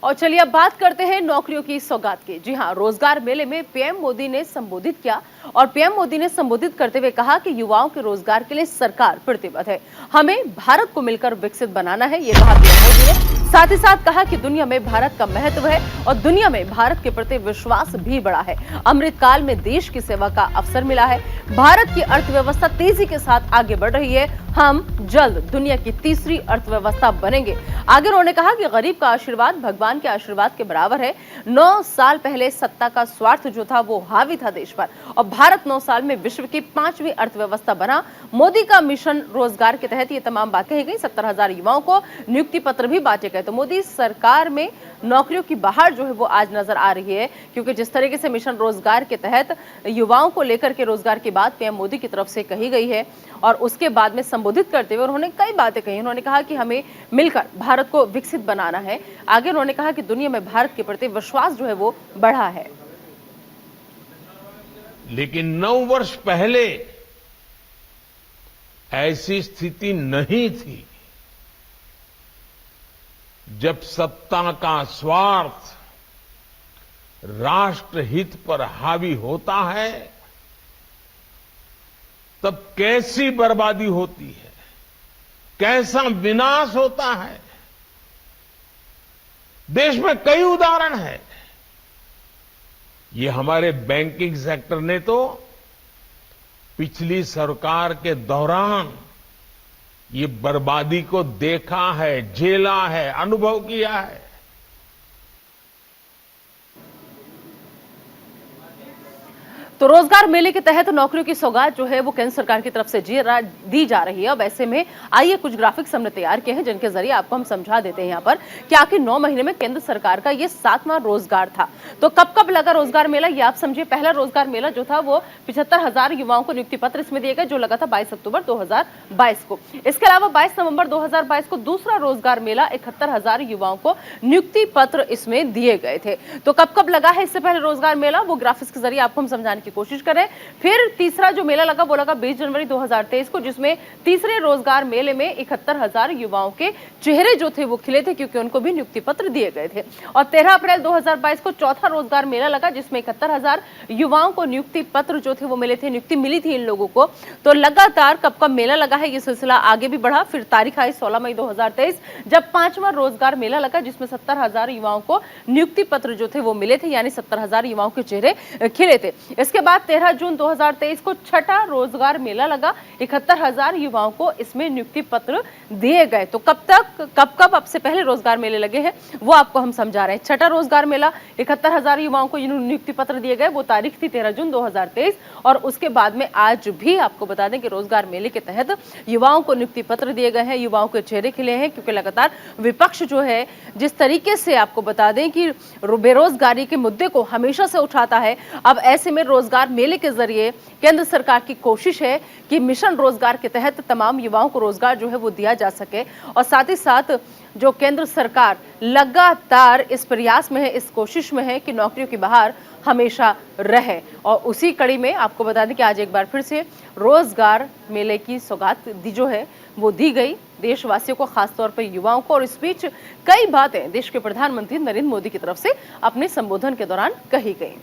और चलिए अब बात करते हैं नौकरियों की सौगात की। जी हां, रोजगार मेले में पीएम मोदी ने संबोधित किया और पीएम मोदी ने संबोधित करते हुए कहा कि युवाओं के रोजगार के लिए सरकार प्रतिबद्ध है। हमें भारत को मिलकर विकसित बनाना है, ये कहा पीएम मोदी ने। साथ ही साथ कहा कि दुनिया में भारत का महत्व है और दुनिया में भारत के प्रति विश्वास भी बढ़ा है। अमृतकाल में देश की सेवा का अवसर मिला है। भारत की अर्थव्यवस्था तेजी के साथ आगे बढ़ रही है। हम जल्द दुनिया की तीसरी अर्थव्यवस्था बनेंगे। आगे उन्होंने कहा कि गरीब का आशीर्वाद भगवान के आशीर्वाद के बराबर है। 9 साल पहले सत्ता का स्वार्थ जो था वो हावी था देश पर और भारत 9 साल में विश्व की 5वीं अर्थव्यवस्था बना। मोदी का मिशन रोजगार के तहत ये तमाम बातें कही गई। 70,000 युवाओं को नियुक्ति पत्र भी बांटे गए। तो मोदी सरकार में नौकरियों की बहार जो है वो आज नजर आ रही है, क्योंकि जिस तरीके से मिशन रोजगार के तहत युवाओं को लेकर के रोजगार की बात पीएम मोदी की तरफ से कही गई है और उसके बाद में संबोधित करते हुए उन्होंने कई बातें कही। उन्होंने कहा कि हमें मिलकर भारत को विकसित बनाना है। आगे उन्होंने कहा कि दुनिया में भारत के प्रति विश्वास जो है वो बढ़ा है। लेकिन 9 वर्ष पहले ऐसी स्थिति नहीं थी। जब सत्ता का स्वार्थ राष्ट्रहित पर हावी होता है तब कैसी बर्बादी होती है, कैसा विनाश होता है। देश में कई उदाहरण हैं। ये हमारे बैंकिंग सेक्टर ने तो पिछली सरकार के दौरान ये बर्बादी को देखा है, झेला है, अनुभव किया है। तो रोजगार मेले के तहत नौकरियों की सौगात जो है वो केंद्र सरकार की तरफ से दी जा रही है। अब ऐसे में आइए कुछ ग्राफिक्स हमने तैयार किए हैं जिनके जरिए आपको हम समझा देते हैं यहाँ पर कि आखिर 9 महीने में केंद्र सरकार का ये 7वां रोजगार था। तो कब कब लगा रोजगार मेला, ये आप समझिए। पहला रोजगार मेला जो था वो 75,000 युवाओं को नियुक्ति पत्र इसमें दिए गए, जो लगा था 22 अक्टूबर 2022 को। इसके अलावा 22 नवंबर 2022 को दूसरा रोजगार मेला 71,000 युवाओं को नियुक्ति पत्र इसमें दिए गए थे। तो कब कब लगा है इससे पहले रोजगार मेला, वो ग्राफिक्स के जरिए आपको हम समझाने कोशिश करें। फिर तीसरा जो मेला लगा वो लगा 20 जनवरी 2023 को, जिसमें तीसरे रोजगार मेले में 71,000 युवाओं के चेहरे जो थे वो खिले थे, क्योंकि उनको भी नियुक्ति पत्र दिए गए थे। और 13 अप्रैल 2022 को चौथा रोजगार मेला लगा, जिसमें 71,000 युवाओं को नियुक्ति पत्र जो थे वो मिले थे, नियुक्ति मिली थी इन लोगों को। तो लगातार कब कब मेला लगा है, ये सिलसिला आगे भी बढ़ा। फिर तारीख आई 16 मई 2023, जब 5वां रोजगार मेला लगा, जिसमें 70,000 युवाओं को नियुक्ति पत्र जो थे वो मिले थे, यानी 70,000 युवाओं के चेहरे खिले थे। इसके बाद 13 जून 2023 को छठा रोजगार मेला लगा, 71,000 युवाओं को इसमें नियुक्ति पत्र दिए गए। तो कब अब से पहले रोजगार मेले लगे हैं वो आपको हम समझा रहे हैं। छठा रोजगार मेला 71,000 युवाओं को नियुक्ति पत्र दिए गए, वो तारीख थी 13 जून 2023। और उसके बाद में आज भी आपको बता दें कि रोजगार मेले के तहत युवाओं को नियुक्ति पत्र दिए गए हैं, युवाओं के चेहरे खिले हैं, क्योंकि लगातार विपक्ष जो है जिस तरीके से आपको बता दें कि बेरोजगारी के मुद्दे को हमेशा से उठाता है, अब ऐसे में रोजगार मेले के जरिए केंद्र सरकार की कोशिश है कि मिशन रोजगार के तहत तमाम युवाओं को रोजगार जो है वो दिया जा सके। और साथ ही साथ जो केंद्र सरकार लगातार इस प्रयास में है, इस कोशिश में है कि नौकरियों की बहार हमेशा रहे। और उसी कड़ी में आपको बता दें कि आज एक बार फिर से रोजगार मेले की सौगात जो है वो दी गई देशवासियों को, खासतौर पर युवाओं को। और इस बीच कई बातें देश के प्रधानमंत्री नरेंद्र मोदी की तरफ से अपने संबोधन के दौरान कही गई।